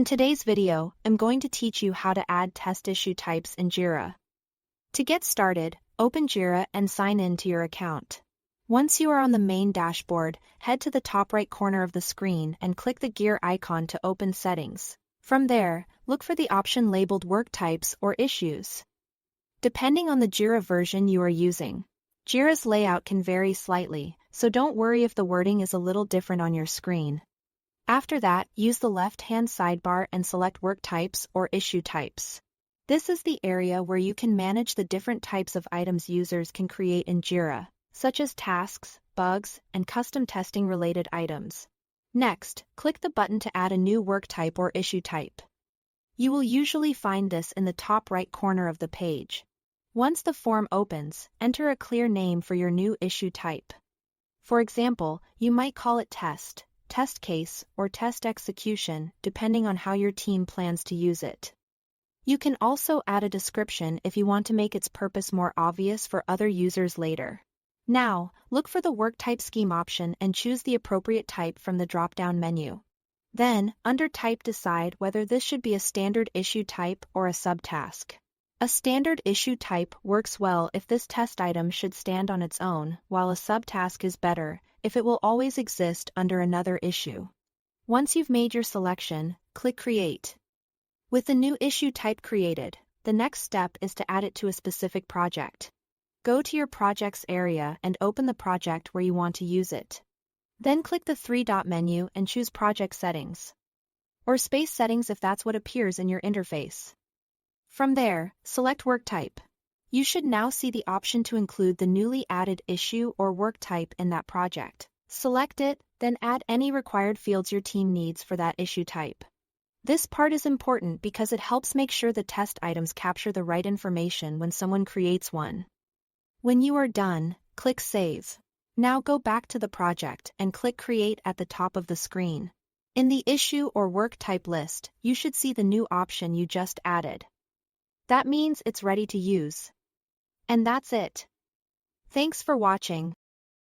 In today's video, I'm going to teach you how to add test issue types in Jira. To get started, open Jira and sign in to your account. Once you are on the main dashboard, head to the top right corner of the screen and click the gear icon to open Settings. From there, look for the option labeled Work Types or Issues. Depending on the Jira version you are using, Jira's layout can vary slightly, so don't worry if the wording is a little different on your screen. After that, use the left-hand sidebar and select Work Types or Issue Types. This is the area where you can manage the different types of items users can create in Jira, such as tasks, bugs, and custom testing-related items. Next, click the button to add a new work type or issue type. You will usually find this in the top right corner of the page. Once the form opens, enter a clear name for your new issue type. For example, you might call it Test, Test Case, or Test Execution, depending on how your team plans to use it. You can also add a description if you want to make its purpose more obvious for other users later. Now, look for the Work Type Scheme option and choose the appropriate type from the drop-down menu. Then, under Type, decide whether this should be a standard issue type or a subtask. A standard issue type works well if this test item should stand on its own, while a subtask is better if it will always exist under another issue. Once you've made your selection, click Create. With the new issue type created, the next step is to add it to a specific project. Go to your Projects area and open the project where you want to use it. Then click the three-dot menu and choose Project Settings, or Space Settings if that's what appears in your interface. From there, select Work Type. You should now see the option to include the newly added issue or work type in that project. Select it, then add any required fields your team needs for that issue type. This part is important because it helps make sure the test items capture the right information when someone creates one. When you are done, click Save. Now go back to the project and click Create at the top of the screen. In the issue or work type list, you should see the new option you just added. That means it's ready to use. And that's it. Thanks for watching.